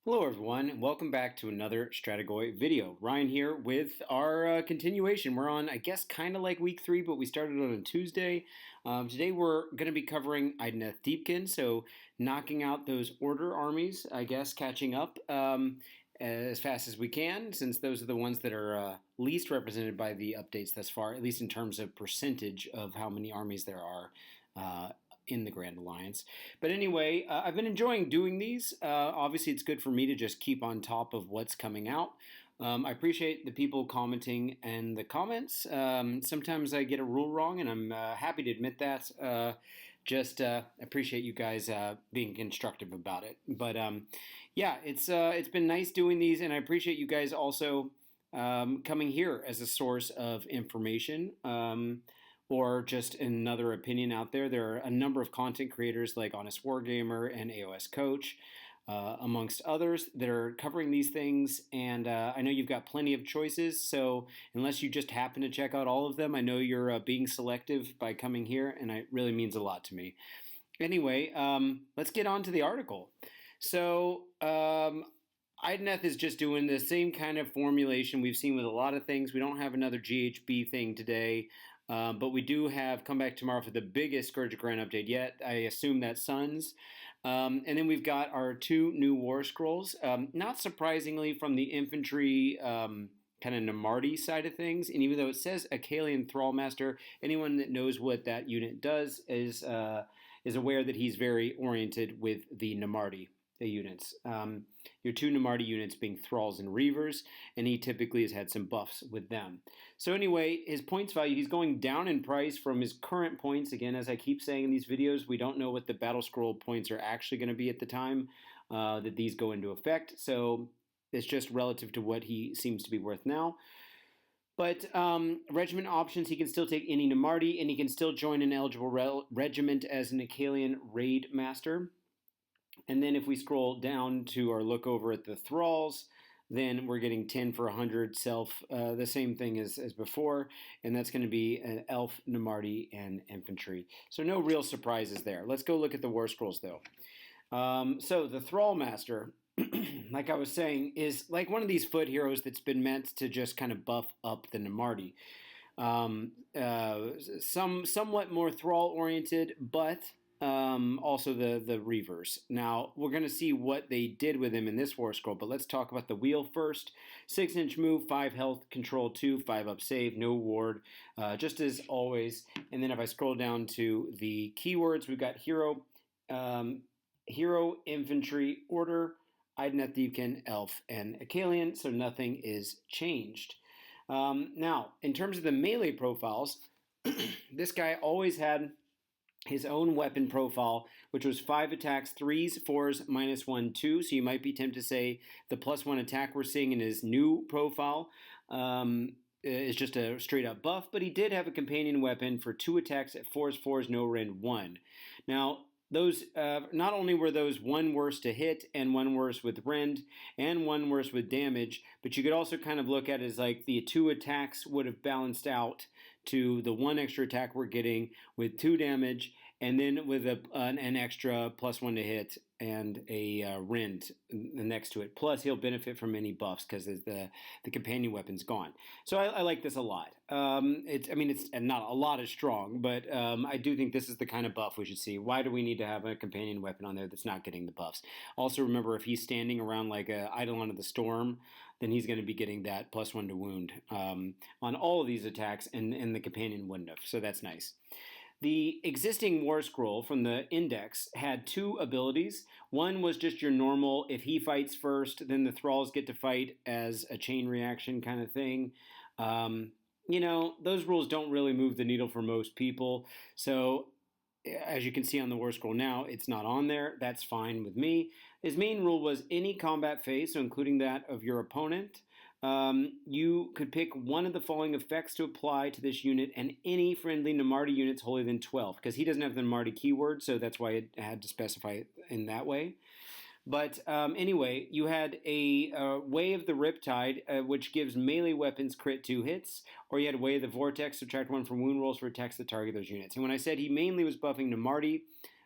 Hello everyone, and welcome back to another Strategoi video. Ryan here with our continuation. We're on, I guess, kind of like week 3, but we started on a Tuesday. Today we're going to be covering Idoneth Deepkin, so knocking out those order armies, I guess, catching up as fast as we can, since those are the ones that are least represented by the updates thus far, at least in terms of percentage of how many armies there are in the Grand Alliance. But anyway, I've been enjoying doing these. Obviously, it's good for me to just keep on top of what's coming out. I appreciate the people commenting and the comments. Sometimes I get a rule wrong, and I'm happy to admit that. Just appreciate you guys being constructive about it. But yeah, it's been nice doing these, and I appreciate you guys also coming here as a source of information. Or just another opinion out there. There are a number of content creators like Honest Wargamer and AOS Coach, amongst others, that are covering these things. And I know you've got plenty of choices, so unless you just happen to check out all of them, I know you're being selective by coming here, and it really means a lot to me. Anyway, let's get on to the article. So, Idoneth is just doing the same kind of formulation we've seen with a lot of things. We don't have another GHB thing today. But we do have come back tomorrow for the biggest Scourge of Ghyran update yet. I assume that's Suns. And then we've got our 2 new War Scrolls. Not surprisingly from the Infantry kind of Namarti side of things. And even though it says Akalian Thraw Master, anyone that knows what that unit does is aware that he's very oriented with the Namarti units. Your 2 Namarti units being Thralls and Reavers, and he typically has had some buffs with them. So anyway, his points value, he's going down in price from his current points. Again, as I keep saying in these videos, we don't know what the Battle Scroll points are actually going to be at the time that these go into effect. So it's just relative to what he seems to be worth now. But regiment options, he can still take any Namarti, and he can still join an eligible regiment as an Akalian Raid Master. And then if we scroll down to our look over at the Thralls, then we're getting 10 for 100 self, the same thing as before, and that's going to be an Elf, Namarti, and Infantry. So no real surprises there. Let's go look at the War Scrolls, though. So the Thraw Master, like I was saying, is like one of these foot heroes that's been meant to just kind of buff up the Namarti. Somewhat more Thrall-oriented, but also the Reavers. Now, we're going to see what they did with him in this War Scroll, but let's talk about the wheel first. 6-inch move, 5 health, control 2, 5 up save, no ward, just as always. And then if I scroll down to the keywords, we've got Hero, Infantry, Order, Idoneth Deepkin, Elf, and Akalian, so nothing is changed. Now, in terms of the melee profiles, this guy always had his own weapon profile, which was 5 attacks, 3s, 4s, -1, 2. So you might be tempted to say the +1 attack we're seeing in his new profile is just a straight up buff, but he did have a companion weapon for 2 attacks at 4s, 4s, no rend 1. Now, those not only were those 1 worse to hit and 1 worse with rend and 1 worse with damage, but you could also kind of look at it as like the 2 attacks would have balanced out to the 1 extra attack we're getting with 2 damage, and then with an extra +1 to hit and a rend next to it. Plus, he'll benefit from any buffs because the companion weapon's gone. So I like this a lot. It's not a lot is strong, but I do think this is the kind of buff we should see. Why do we need to have a companion weapon on there that's not getting the buffs? Also, remember, if he's standing around like a Eidolon of the Storm, then he's going to be getting that +1 to wound on all of these attacks, and the companion wouldn't have. So that's nice. The existing War Scroll from the Index had 2 abilities. One was just your normal, if he fights first, then the Thralls get to fight as a chain reaction kind of thing. Those rules don't really move the needle for most people. So as you can see on the War Scroll now, it's not on there. That's fine with me. His main rule was any combat phase, so including that of your opponent, you could pick one of the following effects to apply to this unit and any friendly Namarti units holier than 12, because he doesn't have the Namarti keyword, so that's why it had to specify it in that way. But anyway, you had a Way of the Riptide, which gives melee weapons crit 2 hits, or you had Way of the Vortex, subtract 1 from wound rolls for attacks that target those units. And when I said he mainly was buffing Namarti,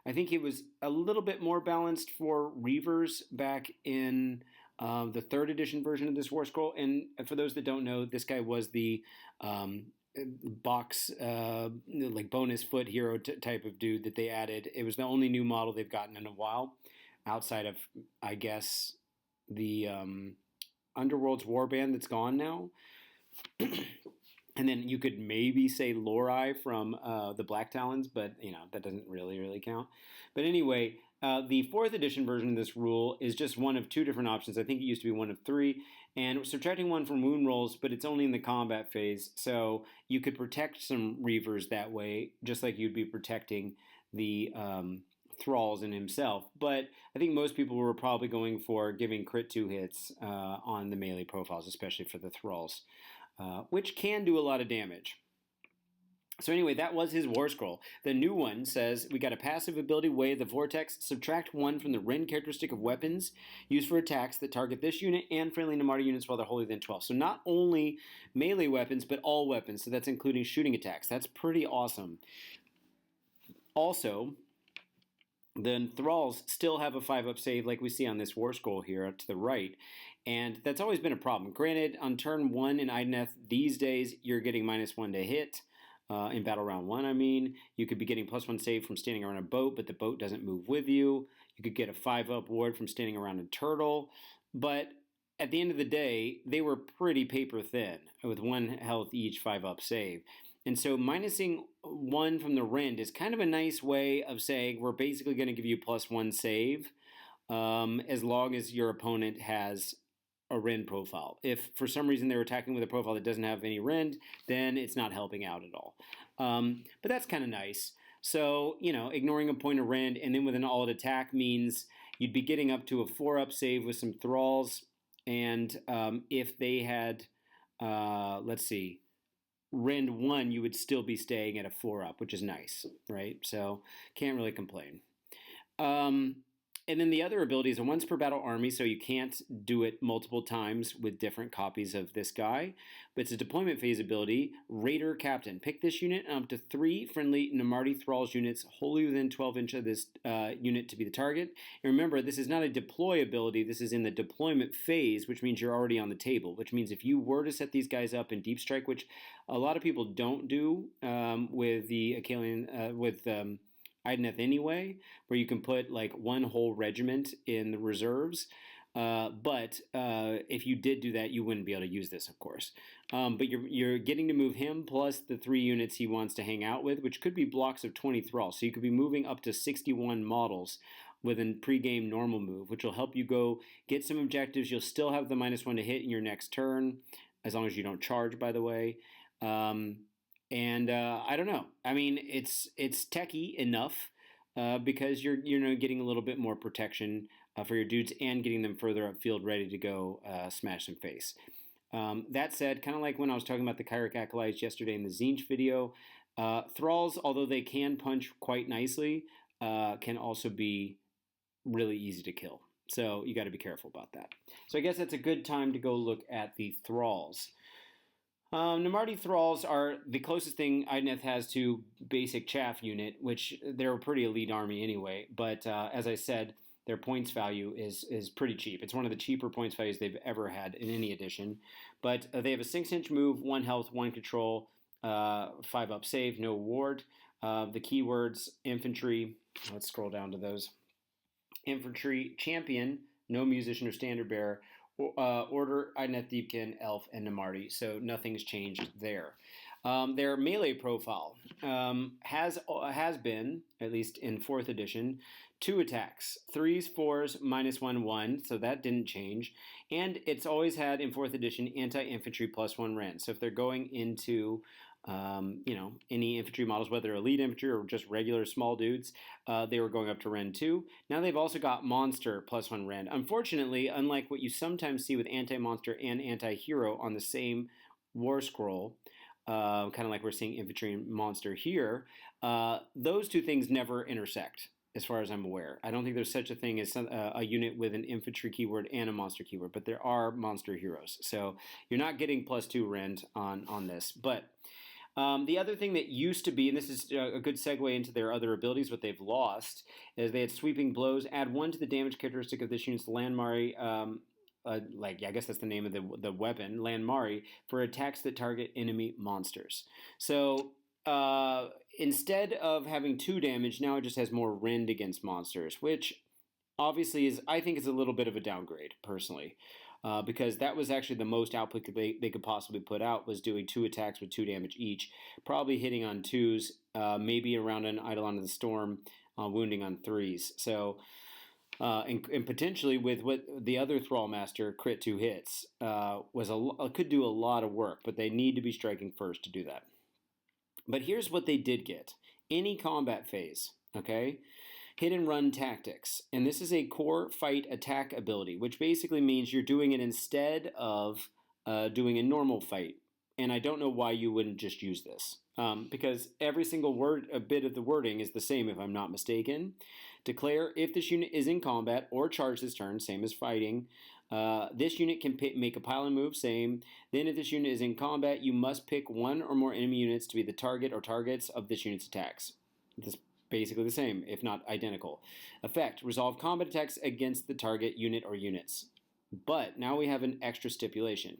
I think it was a little bit more balanced for Reavers back in the 3rd edition version of this War Scroll. And for those that don't know, this guy was the box, like bonus foot hero type of dude that they added. It was the only new model they've gotten in a while, outside of, I guess, the Underworld's Warband that's gone now. And then you could maybe say Lorai from the Black Talons, but that doesn't really count. But anyway, the 4th edition version of this rule is just one of 2 different options. I think it used to be one of 3, and subtracting 1 from wound rolls, but it's only in the combat phase, so you could protect some Reavers that way, just like you'd be protecting the Thralls and himself. But I think most people were probably going for giving crit 2 hits on the melee profiles, especially for the Thralls. Which can do a lot of damage. So anyway, that was his War Scroll. The new one says, we got a passive ability, Way of the Vortex, subtract 1 from the Rend characteristic of weapons used for attacks that target this unit and friendly Namarti units while they're holier than 12. So not only melee weapons, but all weapons. So that's including shooting attacks. That's pretty awesome. Also, the Thralls still have a 5-up save like we see on this War Scroll here to the right. And that's always been a problem. Granted, on turn 1 in Idoneth these days, you're getting -1 to hit. In Battle Round 1, I mean. You could be getting +1 save from standing around a boat, but the boat doesn't move with you. You could get a 5-up ward from standing around a turtle. But at the end of the day, they were pretty paper thin, with 1 health each 5-up save. And so minusing 1 from the Rend is kind of a nice way of saying we're basically going to give you +1 save as long as your opponent has a Rend profile. If for some reason they're attacking with a profile that doesn't have any Rend, then it's not helping out at all. But that's kind of nice. So, ignoring a point of Rend and then with an all-out attack means you'd be getting up to a 4-up save with some Thralls. And if they had, let's see, Rend 1, you would still be staying at a 4-up, which is nice, right? So can't really complain. And then the other ability is a once per battle army, so you can't do it multiple times with different copies of this guy. But it's a deployment phase ability, Raider Captain. Pick this unit and up to 3 friendly Namarti Thralls units wholly within 12 inches of this unit to be the target. And remember, this is not a deploy ability, this is in the deployment phase, which means you're already on the table, which means if you were to set these guys up in Deep Strike, which a lot of people don't do with the Akalian, Idoneth anyway, where you can put like 1 whole regiment in the reserves. But if you did do that, you wouldn't be able to use this, of course. But you're getting to move him plus the 3 units he wants to hang out with, which could be blocks of 20 thralls. So you could be moving up to 61 models with a pre-game normal move, which will help you go get some objectives. You'll still have the -1 to hit in your next turn, as long as you don't charge, by the way. And I don't know. I mean, it's techie enough because you're getting a little bit more protection for your dudes and getting them further upfield, ready to go smash some face. That said, kind of like when I was talking about the Kyric Acolytes yesterday in the Zinch video, Thralls, although they can punch quite nicely, can also be really easy to kill. So you got to be careful about that. So I guess that's a good time to go look at the Thralls. Namarti Thralls are the closest thing Idoneth has to basic chaff unit, which they're a pretty elite army anyway. But as I said, their points value is pretty cheap. It's one of the cheaper points values they've ever had in any edition. But they have a 6-inch move, 1 health, 1 control, 5-up save, no ward. The keywords, Infantry, let's scroll down to those. Infantry, Champion, no Musician or Standard Bearer, Order, Idoneth Deepkin, Elf, and Namarti, so nothing's changed there. Their melee profile has been, at least in 4th edition, 2 attacks, 3s, 4s, -1, 1, so that didn't change. And it's always had, in 4th edition, anti-infantry +1 Rend. So if they're going into any infantry models, whether elite infantry or just regular small dudes, they were going up to Rend 2. Now they've also got monster +1 Rend. Unfortunately, unlike what you sometimes see with anti-monster and anti-hero on the same war scroll, kind of like we're seeing infantry and monster here, those 2 things never intersect, as far as I'm aware. I don't think there's such a thing as a unit with an infantry keyword and a monster keyword, but there are monster heroes. So you're not getting +2 Rend on this. But The other thing that used to be, and this is a good segue into their other abilities, what they've lost, is they had sweeping blows. Add 1 to the damage characteristic of this unit's landmari. I guess that's the name of the weapon, landmari, for attacks that target enemy monsters. So instead of having 2 damage, now it just has more rend against monsters, which obviously I think is a little bit of a downgrade personally. Because that was actually the most output they could possibly put out, was doing 2 attacks with 2 damage each, probably hitting on 2s, maybe around an Eidolon of the Storm, wounding on 3s. So, and potentially with what the other Thraw Master crit 2 hits could do a lot of work, but they need to be striking first to do that. But here's what they did get: any combat phase, okay? Hit and run tactics. And this is a core fight attack ability, which basically means you're doing it instead of doing a normal fight. And I don't know why you wouldn't just use this. Because every single bit of the wording is the same, if I'm not mistaken. Declare if this unit is in combat or charge this turn, same as fighting. This unit can make a pile and move, same. Then if this unit is in combat, you must pick 1 or more enemy units to be the target or targets of this unit's attacks. This basically the same, if not identical. Effect: resolve combat attacks against the target unit or units. But now we have an extra stipulation.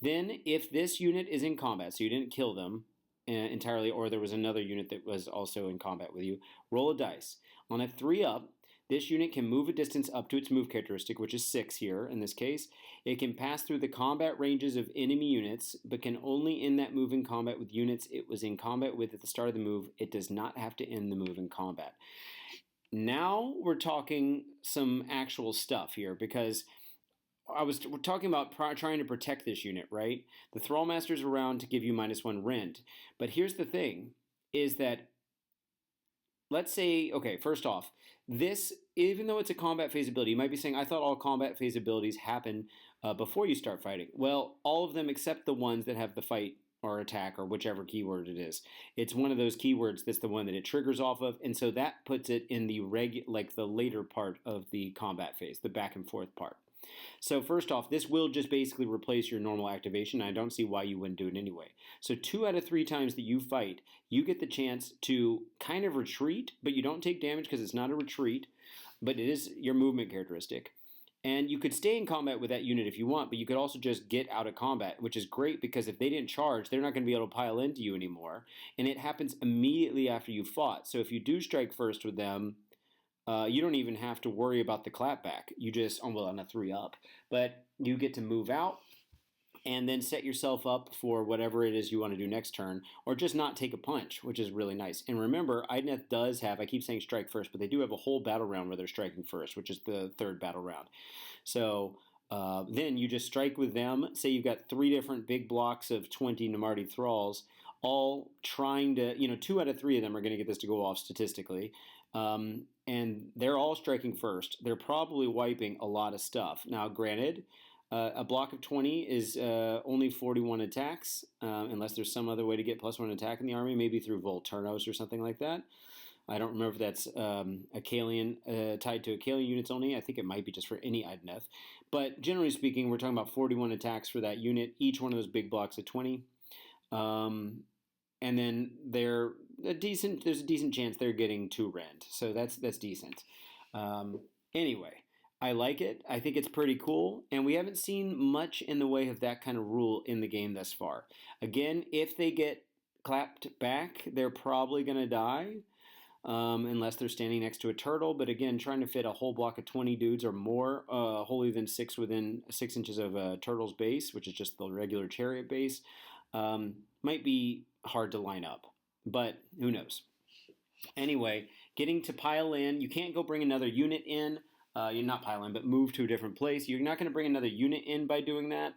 Then, if this unit is in combat, so you didn't kill them entirely, or there was another unit that was also in combat with you, roll a dice. On a 3-up, this unit can move a distance up to its move characteristic, which is 6 here in this case. It can pass through the combat ranges of enemy units, but can only end that move in combat with units it was in combat with at the start of the move. It does not have to end the move in combat. Now we're talking some actual stuff here, because we're talking about trying to protect this unit, right? The Thraw Master's around to give you -1 rend. But here's the thing, is that let's say, okay, first off, this, even though it's a combat phase ability, you might be saying, I thought all combat phase abilities happen before you start fighting. Well, all of them except the ones that have the fight or attack or whichever keyword it is. It's one of those keywords that's the one that it triggers off of, and so that puts it in the the later part of the combat phase, the back and forth part. So first off, this will just basically replace your normal activation. I don't see why you wouldn't do it anyway. So 2 out of 3 times that you fight, you get the chance to kind of retreat, but you don't take damage because it's not a retreat, but it is your movement characteristic. And you could stay in combat with that unit if you want, but you could also just get out of combat, which is great because if they didn't charge, they're not going to be able to pile into you anymore. And it happens immediately after you fought. So if you do strike first with them, you don't even have to worry about the clapback. You just, on a 3-up, but you get to move out and then set yourself up for whatever it is you want to do next turn, or just not take a punch, which is really nice. And remember, Idoneth does have, I keep saying strike first, but they do have a whole battle round where they're striking first, which is the 3rd battle round. So then you just strike with them. Say you've got 3 different big blocks of 20 Namarti Thralls, all trying to, 2 out of 3 of them are going to get this to go off statistically. And they're all striking first. They're probably wiping a lot of stuff. Now, granted, a block of 20 is only 41 attacks, unless there's some other way to get +1 attack in the army, maybe through Volturnos or something like that. I don't remember if that's Akalian, tied to Akalian units only. I think it might be just for any Idoneth. But generally speaking, we're talking about 41 attacks for that unit, each one of those big blocks of 20. And then there's a decent chance they're getting 2 rend. So that's decent. Anyway, I like it. I think it's pretty cool. And we haven't seen much in the way of that kind of rule in the game thus far. Again, if they get clapped back, they're probably going to die. Unless they're standing next to a turtle. But again, trying to fit a whole block of 20 dudes or more, wholly than 6 within 6 inches of a turtle's base, which is just the regular chariot base, might be hard to line up. But who knows? Anyway, getting to pile in, you can't go bring another unit in. You're not pile in, but move to a different place. You're not going to bring another unit in by doing that,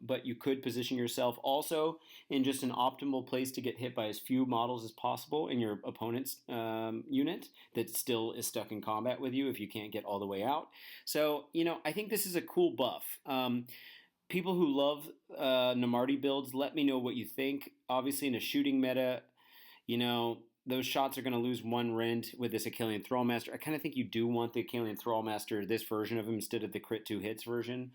but you could position yourself also in just an optimal place to get hit by as few models as possible in your opponent's unit that still is stuck in combat with you if you can't get all the way out. So, I think this is a cool buff. People who love Namarti builds, let me know what you think. Obviously, in a shooting meta, those shots are going to lose 1 rend with this Akalian Thraw Master. I kind of think you do want the Akalian Thraw Master, this version of him, instead of the crit 2 hits version.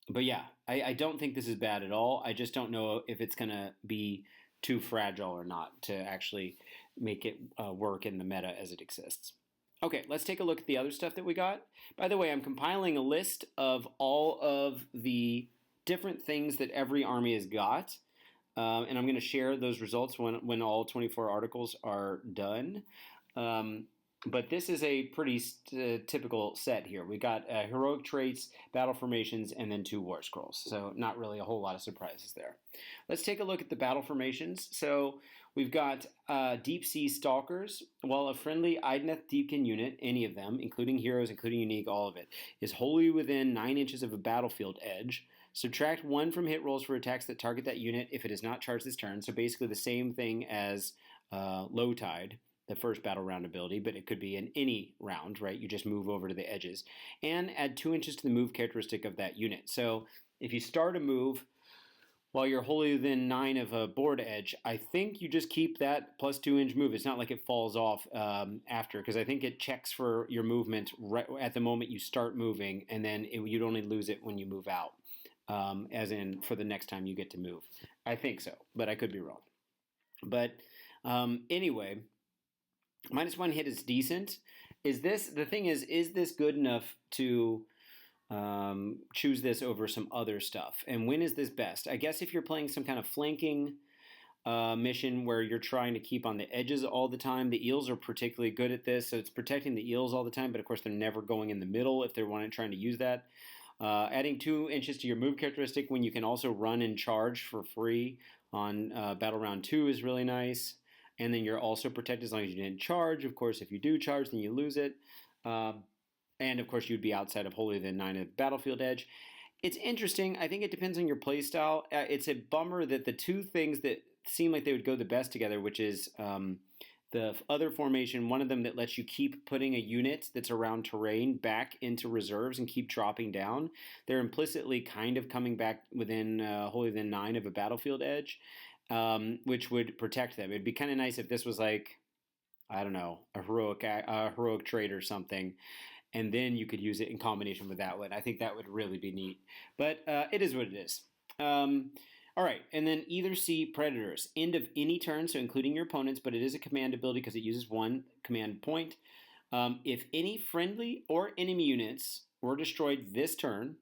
But yeah, I don't think this is bad at all. I just don't know if it's going to be too fragile or not to actually make it work in the meta as it exists. Okay, let's take a look at the other stuff that we got. By the way, I'm compiling a list of all of the different things that every army has got. And I'm going to share those results when all 24 articles are done. Um, but this is a pretty typical set here. We got heroic traits, battle formations, and then 2 war scrolls. So not really a whole lot of surprises there. Let's take a look at the battle formations. So we've got Deep Sea Stalkers. While a friendly Idoneth Deepkin unit, any of them, including heroes, including unique, all of it, is wholly within 9 inches of a battlefield edge, subtract 1 from hit rolls for attacks that target that unit if it is not charged this turn. So basically the same thing as Low Tide, the first battle round ability, but it could be in any round, right? You just move over to the edges. And add 2 inches to the move characteristic of that unit. So if you start a move while you're wholly within 9 of a board edge, I think you just keep that plus 2-inch move. It's not like it falls off after, because I think it checks for your movement right at the moment you start moving, and then you'd only lose it when you move out, as in for the next time you get to move. I think so, but I could be wrong. But anyway, -1 hit is decent. The thing is this good enough to choose this over some other stuff? And when is this best? I guess if you're playing some kind of flanking mission where you're trying to keep on the edges all the time, the eels are particularly good at this. So it's protecting the eels all the time, but of course they're never going in the middle if they're trying to use that. Adding 2 inches to your move characteristic when you can also run and charge for free on battle round 2 is really nice. And then you're also protected as long as you didn't charge. Of course, if you do charge, then you lose it. And of course, you'd be outside of wholly within 9 of the battlefield edge. It's interesting. I think it depends on your playstyle. It's a bummer that the 2 things that seem like they would go the best together, which is the other formation, one of them that lets you keep putting a unit that's around terrain back into reserves and keep dropping down. They're implicitly kind of coming back within wholly within 9 of a battlefield edge, which would protect them. It'd be kind of nice if this was like, I don't know, a heroic trait or something, and then you could use it in combination with that one. I think that would really be neat. But it is what it is. All right, and then either see Predators. End of any turn, so including your opponent's, but it is a command ability because it uses 1 command point. If any friendly or enemy units were destroyed this turn,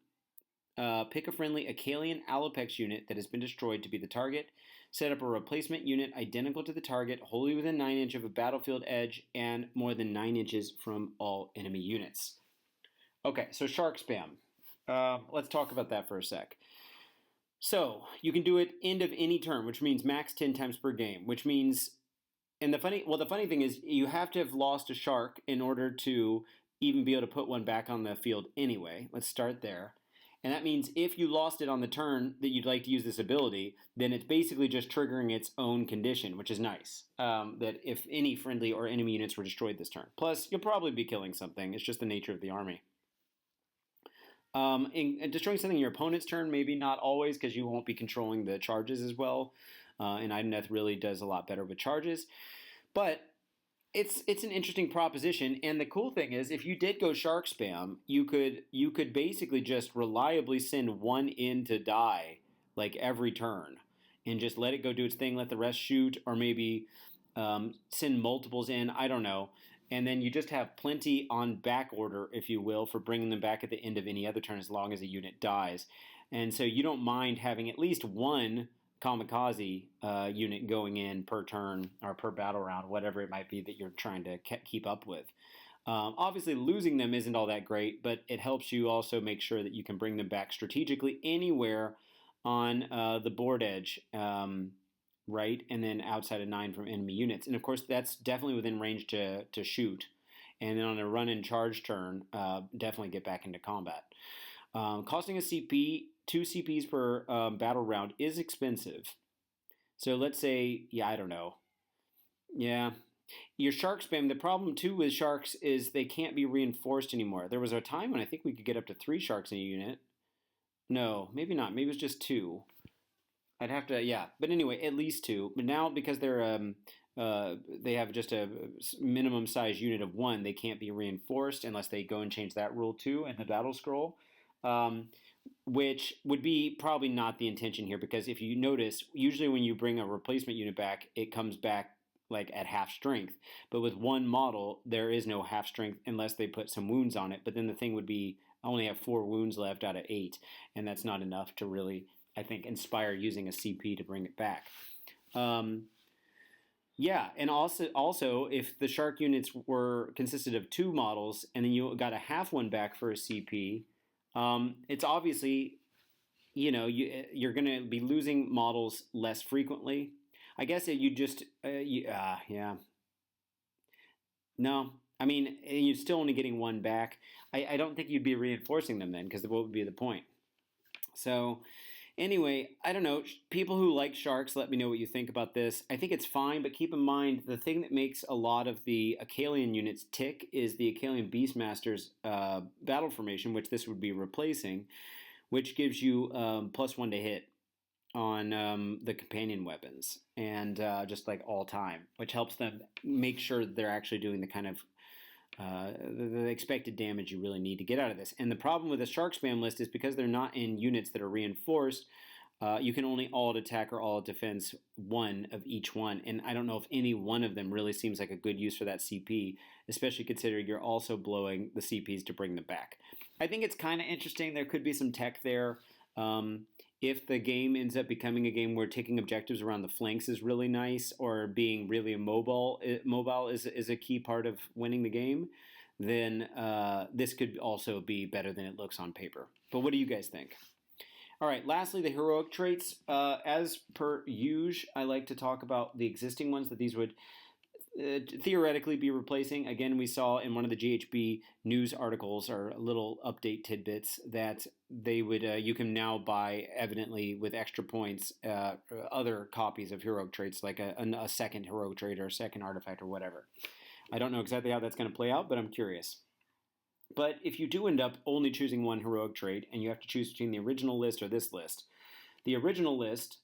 pick a friendly Acalian Alopex unit that has been destroyed to be the target. Set up a replacement unit identical to the target, wholly within 9 inches of a battlefield edge, and more than 9 inches from all enemy units. Okay, so Shark Spam. Let's talk about that for a sec. So you can do it end of any turn, which means max 10 times per game, which means, and the funny thing is you have to have lost a shark in order to even be able to put one back on the field anyway. Let's start there. And that means if you lost it on the turn that you'd like to use this ability, then it's basically just triggering its own condition, which is nice. That if any friendly or enemy units were destroyed this turn. Plus, you'll probably be killing something. It's just the nature of the army. In destroying something in your opponent's turn, maybe not always, because you won't be controlling the charges as well. And Idoneth really does a lot better with charges. But it's an interesting proposition, and the cool thing is, if you did go Shark Spam, you could basically just reliably send 1 in to die like every turn, and just let it go do its thing, let the rest shoot, or maybe send multiples in. I don't know, and then you just have plenty on back order, if you will, for bringing them back at the end of any other turn as long as a unit dies, and so you don't mind having at least 1 kamikaze unit going in per turn or per battle round, whatever it might be that you're trying to keep up with. Obviously, losing them isn't all that great, but it helps you also make sure that you can bring them back strategically anywhere on the board edge, right? And then outside of 9 from enemy units. And of course, that's definitely within range to shoot. And then on a run and charge turn, definitely get back into combat. Costing a CP, 2 CPs per battle round is expensive. So let's say, I don't know. Yeah. Your Shark Spam, the problem too with sharks is they can't be reinforced anymore. There was a time when I think we could get up to 3 sharks in a unit. No, maybe not. Maybe it was just 2. I'd have to, But anyway, at least 2. But now because they have just a minimum size unit of 1, they can't be reinforced unless they go and change that rule too in the battle scroll. which would be probably not the intention here, because if you notice, usually when you bring a replacement unit back, it comes back like at half strength. But with one model, there is no half strength unless they put some wounds on it. But then the thing would be, I only have 4 wounds left out of 8, and that's not enough to really, I think, inspire using a CP to bring it back. Yeah, and also if the shark units consisted of 2 models and then you got a half one back for a CP, it's obviously, you're going to be losing models less frequently. I guess you just yeah. No, I mean, you're still only getting 1 back. I don't think you'd be reinforcing them then, because what would be the point? So anyway, I don't know. People who like sharks, let me know what you think about this. I think it's fine, but keep in mind the thing that makes a lot of the Acalian units tick is the Acalian Beastmaster's battle formation, which this would be replacing, which gives you +1 to hit on the companion weapons, and just like all time, which helps them make sure that they're actually doing the kind of the expected damage you really need to get out of this. And the problem with the shark spam list is because they're not in units that are reinforced, you can only all attack or all defense 1 of each one. And I don't know if any one of them really seems like a good use for that CP, especially considering you're also blowing the CPs to bring them back. I think it's kind of interesting. There could be some tech there. If the game ends up becoming a game where taking objectives around the flanks is really nice, or being really mobile is a key part of winning the game, then this could also be better than it looks on paper. But what do you guys think? All right, lastly, the heroic traits. As per usual, I like to talk about the existing ones that these would theoretically be replacing. Again, we saw in one of the GHB news articles or little update tidbits that they would you can now buy, evidently with extra points, other copies of heroic traits, like a second heroic trait or a second artifact or whatever. I don't know exactly how that's going to play out, but I'm curious. But if you do end up only choosing 1 heroic trait and you have to choose between the original list or this list, the original list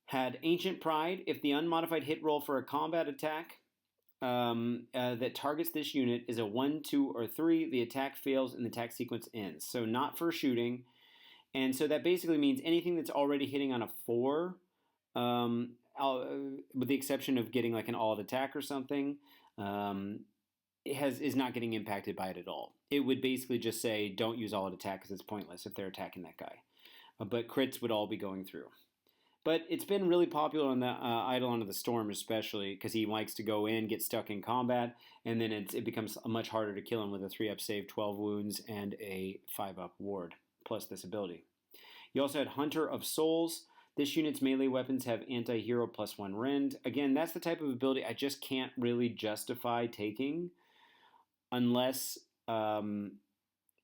had Ancient Pride. If the unmodified hit roll for a combat attack that targets this unit is a 1, 2, or 3, the attack fails and the attack sequence ends. So not for shooting. And so that basically means anything that's already hitting on a 4, with the exception of getting like an all-out attack or something, is not getting impacted by it at all. It would basically just say don't use all-out attack because it's pointless if they're attacking that guy. But crits would all be going through. But it's been really popular on the Eidolon of the Storm, especially because he likes to go in, get stuck in combat, and then it becomes much harder to kill him with a 3-up save, 12 wounds, and a 5-up ward, plus this ability. You also had Hunter of Souls. This unit's melee weapons have anti-hero +1 rend. Again, that's the type of ability I just can't really justify taking unless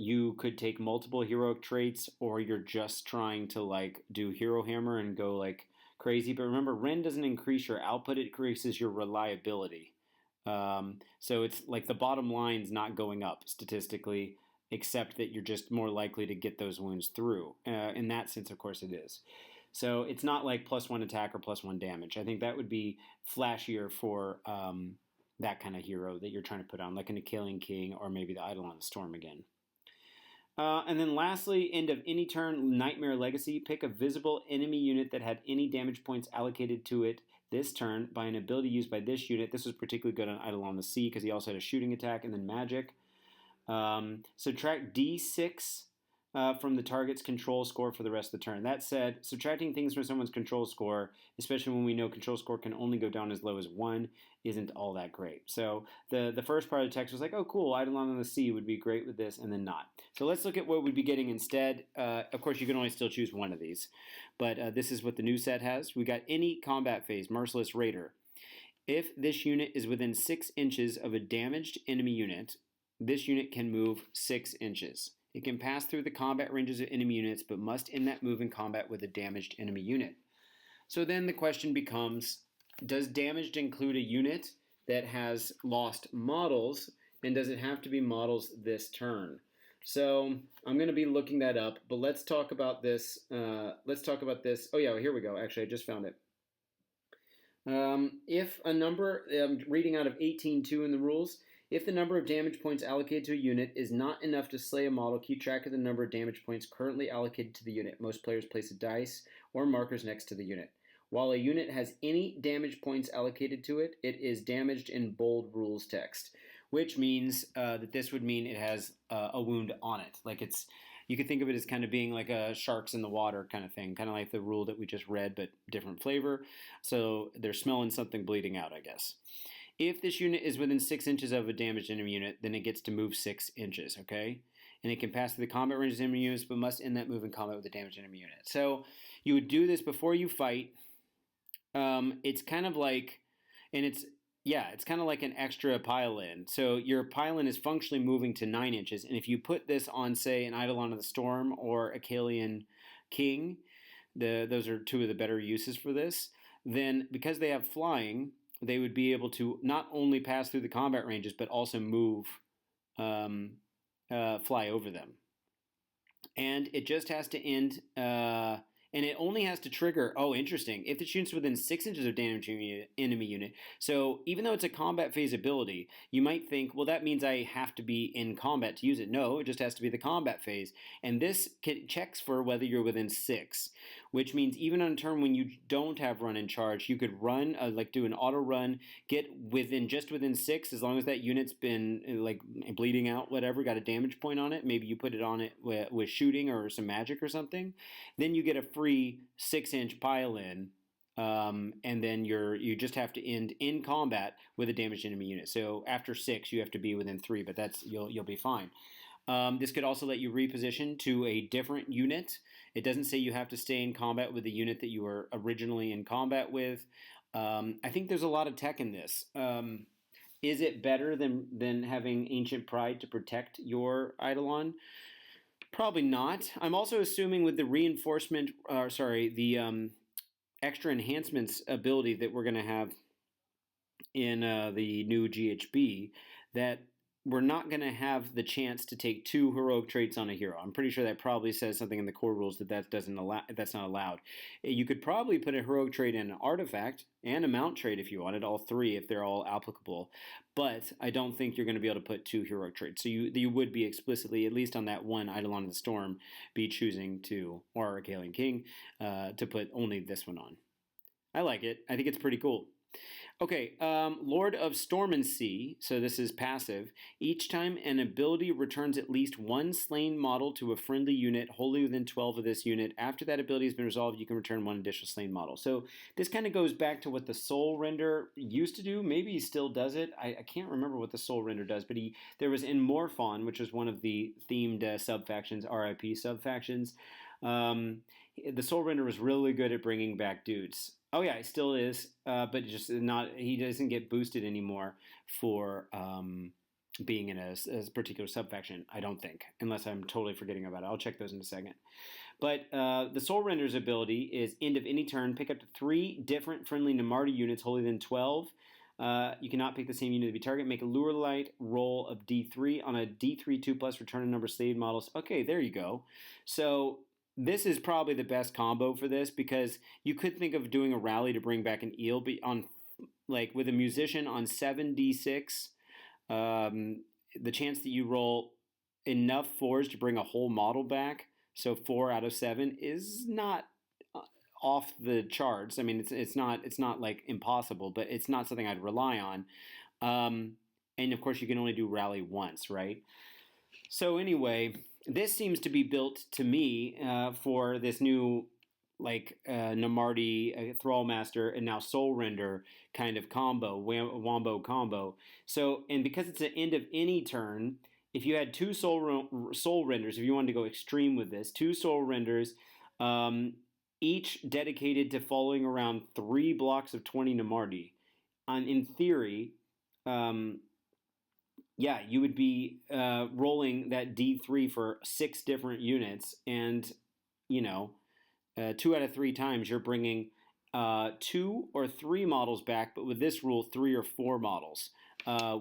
you could take multiple heroic traits, or you're just trying to like do Hero Hammer and go like crazy. But remember, rend doesn't increase your output, it increases your reliability. So it's like the bottom line's not going up statistically, except that you're just more likely to get those wounds through. In that sense, of course, it is. So it's not like +1 attack or +1 damage. I think that would be flashier for that kind of hero that you're trying to put on, like an Acalian King or maybe the Eidolon of the Storm again. And then lastly, end of any turn, Nightmare Legacy. Pick a visible enemy unit that had any damage points allocated to it this turn by an ability used by this unit. This was particularly good on Eidolon the Sea because he also had a shooting attack and then magic. Subtract D6 from the target's control score for the rest of the turn. That said, subtracting things from someone's control score, especially when we know control score can only go down as low as 1, isn't all that great. So the first part of the text was like, oh cool, Eidolon on the Sea would be great with this, and then not. So let's look at what we'd be getting instead. Of course, you can only still choose one of these, but this is what the new set has. We got any combat phase, Merciless Raider. If this unit is within 6 inches of a damaged enemy unit, this unit can move 6 inches. It can pass through the combat ranges of enemy units, but must end that move in combat with a damaged enemy unit. So then the question becomes, does damaged include a unit that has lost models, and does it have to be models this turn? So I'm going to be looking that up, but let's talk about this. Oh yeah, here we go. Actually, I just found it. If a number, I'm reading out of 18.2 in the rules, If the number of damage points allocated to a unit is not enough to slay a model, keep track of the number of damage points currently allocated to the unit. Most players place a dice or markers next to the unit. While a unit has any damage points allocated to it, it is damaged in bold rules text, which means that this would mean it has a wound on it. Like it's, you could think of it as kind of being like a sharks in the water kind of thing, kind of like the rule that we just read, but different flavor. So they're smelling something bleeding out, I guess. If this unit is within 6 inches of a damaged enemy unit, then it gets to move 6 inches, okay? And it can pass through the combat range of enemy units, but must end that move in combat with a damaged enemy unit. So you would do this before you fight. It's kind of like, and it's kind of like an extra pile-in. So your pile-in is functionally moving to 9 inches, and if you put this on, say, an Eidolon of the Storm or a Kalian King, those are two of the better uses for this, then because they have flying, they would be able to not only pass through the combat ranges, but also move, fly over them. And it just has to end, and it only has to trigger, oh, interesting, if it shoots within 6 inches of damaging enemy unit. So even though it's a combat phase ability, you might think, well, that means I have to be in combat to use it. No, it just has to be the combat phase. And this checks for whether you're within 6, which means even on a turn when you don't have run and charge, you could run, like do an auto run, get just within 6, as long as that unit's been like bleeding out, whatever, got a damage point on it. Maybe you put it on it with shooting or some magic or something. Then you get a free 6-inch pile-in, and then you just have to end in combat with a damaged enemy unit. So after 6, you have to be within 3, but that's you'll be fine. This could also let you reposition to a different unit. It doesn't say you have to stay in combat with the unit that you were originally in combat with. I think there's a lot of tech in this. Is it better than having Ancient Pride to protect your Eidolon? Probably not. I'm also assuming with the reinforcement, the extra enhancements ability that we're going to have in the new GHB, that we're not going to have the chance to take 2 heroic traits on a hero. I'm pretty sure that probably says something in the core rules that's not allowed. You could probably put a heroic trait in an artifact and a mount trait if you wanted, all 3 if they're all applicable. But I don't think you're going to be able to put 2 heroic traits. So you would be explicitly, at least on that one Eidolon of the Storm, be choosing to, or a Kalian King, to put only this one on. I like it. I think it's pretty cool. Okay, Lord of Storm and Sea, so this is passive. Each time an ability returns at least 1 slain model to a friendly unit wholly within 12 of this unit, after that ability has been resolved, you can return 1 additional slain model. So this kind of goes back to what the Soul Render used to do. Maybe he still does it. I can't remember what the Soul Render does, but there was in Morphon, which was one of the themed sub-factions, RIP sub-factions. The Soul Render was really good at bringing back dudes. Oh yeah, he still is, but just not. He doesn't get boosted anymore for being in a particular subfaction. I don't think, unless I'm totally forgetting about it. I'll check those in a second. But the Soul Render's ability is end of any turn. Pick up to 3 different friendly Namarti units wholly within 12. You cannot pick the same unit to be target. Make a Lure Light roll of D3 on a D3 2+. Return a number of saved models. Okay, there you go. So this is probably the best combo for this, because you could think of doing a rally to bring back an eel, but on like with a musician on 7d6, the chance that you roll enough 4s to bring a whole model back, so 4 out of 7, is not off the charts. I mean, it's not like impossible, but it's not something I'd rely on. And of course, you can only do rally once, right? So anyway, this seems to be built to me for this new Namarti, Thraw Master, and now Soul Render kind of combo, Wombo combo. So, and because it's an end of any turn, if you had 2 Soul Renders, if you wanted to go extreme with this, 2 Soul Renders, each dedicated to following around 3 blocks of 20 Namarti. In theory, you would be rolling that D3 for 6 different units, and 2 out of 3 times you're bringing 2 or 3 models back, but with this rule, 3 or 4 models.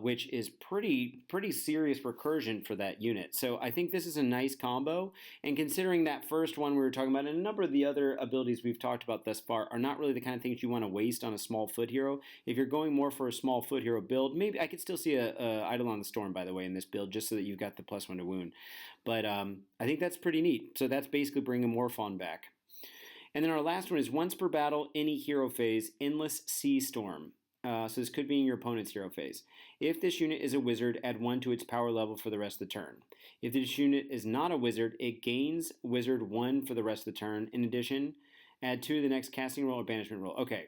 which is pretty serious recursion for that unit. So I think this is a nice combo. And considering that first one we were talking about, and a number of the other abilities we've talked about thus far are not really the kind of things you want to waste on a small foot hero. If you're going more for a small foot hero build, maybe I could still see a Eidolon the Storm, by the way, in this build, just so that you've got the +1 to wound. But I think that's pretty neat. So that's basically bringing Morphon back. And then our last one is once per battle, any hero phase, Endless Sea Storm. So this could be in your opponent's hero phase. If this unit is a wizard, add 1 to its power level for the rest of the turn. If this unit is not a wizard, it gains wizard 1 for the rest of the turn. In addition, add 2 to the next casting roll or banishment roll. Okay.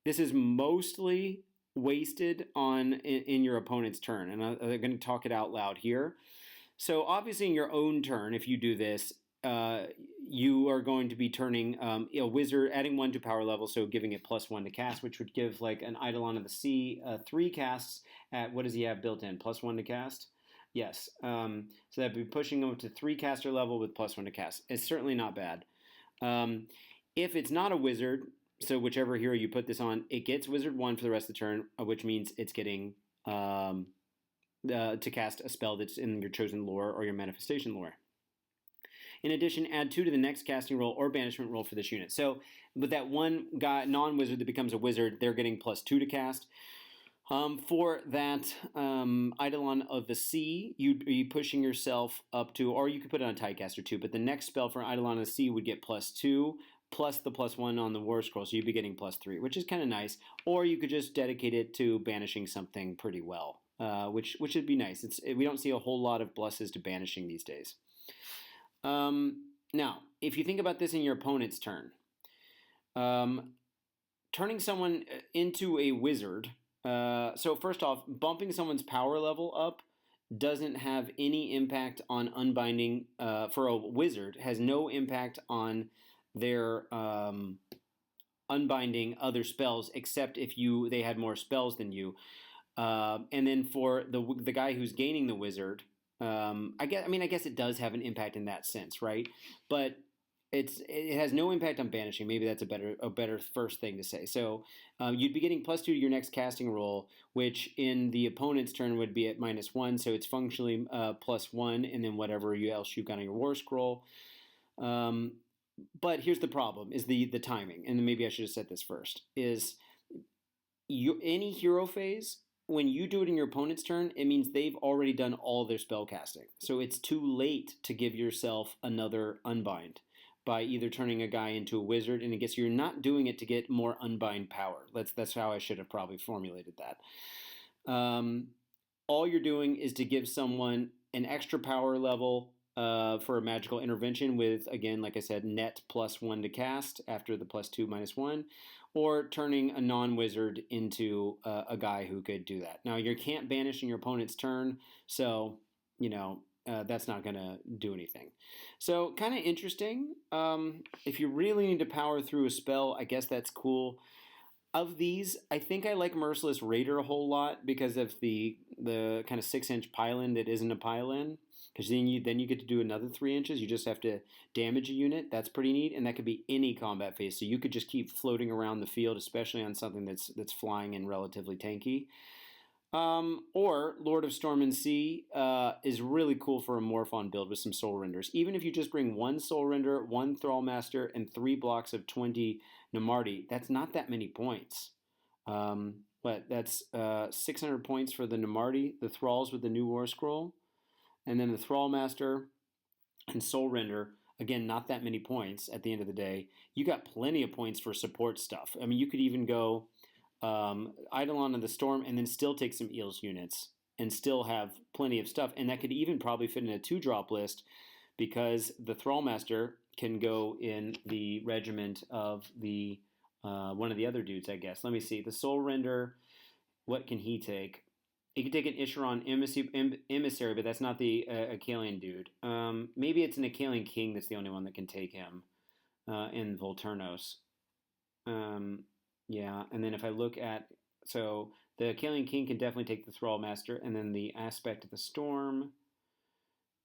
This is mostly wasted on in your opponent's turn, and I'm going to talk it out loud here. So obviously in your own turn, if you do this, you are going to be turning a wizard, adding 1 to power level, so giving it +1 to cast, which would give like an Eidolon of the Sea 3 casts at, what does he have built in? +1 to cast? Yes. So that'd be pushing him up to 3 caster level with +1 to cast. It's certainly not bad. If it's not a wizard, so whichever hero you put this on, it gets wizard 1 for the rest of the turn, which means it's getting to cast a spell that's in your chosen lore or your manifestation lore. In addition, add 2 to the next casting roll or banishment roll for this unit. So with that one guy, non-wizard that becomes a wizard, they're getting +2 to cast. For that Eidolon of the Sea, you'd be pushing yourself up to, or you could put it on Tidecaster too, but the next spell for Eidolon of the Sea would get +2, plus the +1 on the War Scroll, so you'd be getting +3, which is kind of nice. Or you could just dedicate it to banishing something pretty well, which would be nice. We don't see a whole lot of pluses to banishing these days. Now, if you think about this in your opponent's turn, turning someone into a wizard, so first off, bumping someone's power level up doesn't have any impact on unbinding, for a wizard, has no impact on their unbinding other spells, except if they had more spells than you. And then for the guy who's gaining the wizard, I guess it does have an impact in that sense, right? But it has no impact on banishing. Maybe that's a better first thing to say. So you'd be getting +2 to your next casting roll, which in the opponent's turn would be at -1. So it's functionally +1, and then whatever else you've got on your War Scroll. But here's the problem: is the timing. And maybe I should have said this first. Is any hero phase, when you do it in your opponent's turn, it means they've already done all their spell casting. So it's too late to give yourself another unbind by either turning a guy into a wizard, and I guess you're not doing it to get more unbind power. That's how I should have probably formulated that. All you're doing is to give someone an extra power level for a magical intervention with, again, like I said, net +1 to cast after the +2 -1, or turning a non-wizard into a guy who could do that. Now, you can't banish in your opponent's turn, so, that's not going to do anything. So, kind of interesting. If you really need to power through a spell, I guess that's cool. Of these, I think I like Merciless Raider a whole lot because of the kind of 6-inch pile-in that isn't a pile-in. Because then you get to do another 3 inches. You just have to damage a unit. That's pretty neat, and that could be any combat phase. So you could just keep floating around the field, especially on something that's flying and relatively tanky. Or Lord of Storm and Sea is really cool for a Morphon build with some Soul Renders. Even if you just bring 1 Soul Render, 1 Thraw Master, and 3 blocks of 20 Namarti, that's not that many points. That's 600 points for the Namarti, the Thralls with the new War Scroll, and then the Thraw Master and Soul Render. Again, not that many points at the end of the day. You got plenty of points for support stuff. I mean, you could even go Eidolon of the Storm and then still take some Eels units and still have plenty of stuff. And that could even probably fit in a 2-drop list because the Thraw Master can go in the regiment of the one of the other dudes, I guess. Let me see. The Soul Render, what can he take? He could take an Isheron Emissary, but that's not the Acalian dude. Maybe it's an Acalian King that's the only one that can take him in Volturnos. Yeah, and then if I look at... So the Acalian King can definitely take the Thrall Master, and then the Aspect of the Storm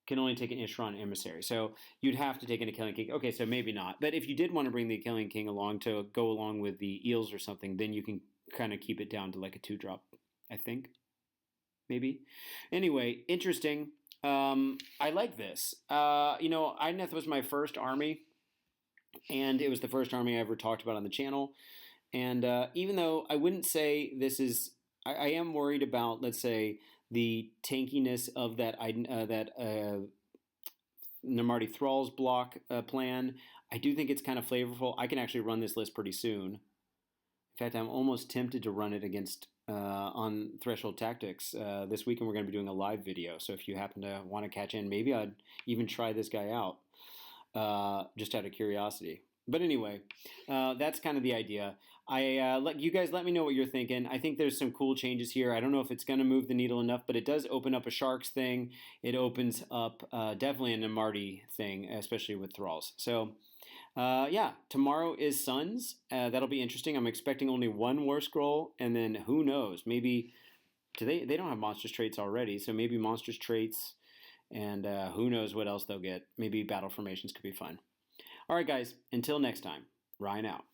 can only take an Isheron Emissary. So you'd have to take an Acalian King. Okay, so maybe not. But if you did want to bring the Acalian King along to go along with the Eels or something, then you can kind of keep it down to like a 2-drop I think. Maybe. Anyway, interesting. I like this. Idoneth was my first army, and it was the first army I ever talked about on the channel. And even though I wouldn't say this is, I am worried about, let's say, the tankiness of that Namarti Thralls block plan. I do think it's kind of flavorful. I can actually run this list pretty soon. In fact, I'm almost tempted to run it against on Threshold Tactics. This weekend we're going to be doing a live video, so if you happen to want to catch in, maybe I'd even try this guy out, just out of curiosity. But anyway, that's kind of the idea. You guys let me know what you're thinking. I think there's some cool changes here. I don't know if it's going to move the needle enough, but it does open up a Sharks thing. It opens up definitely a Namarti thing, especially with Thralls. So yeah, tomorrow is Suns. That'll be interesting. I'm expecting only one War Scroll, and then who knows? Maybe they don't have Monstrous Traits already, so maybe Monstrous Traits, and who knows what else they'll get. Maybe Battle Formations could be fun. All right, guys. Until next time, Ryan out.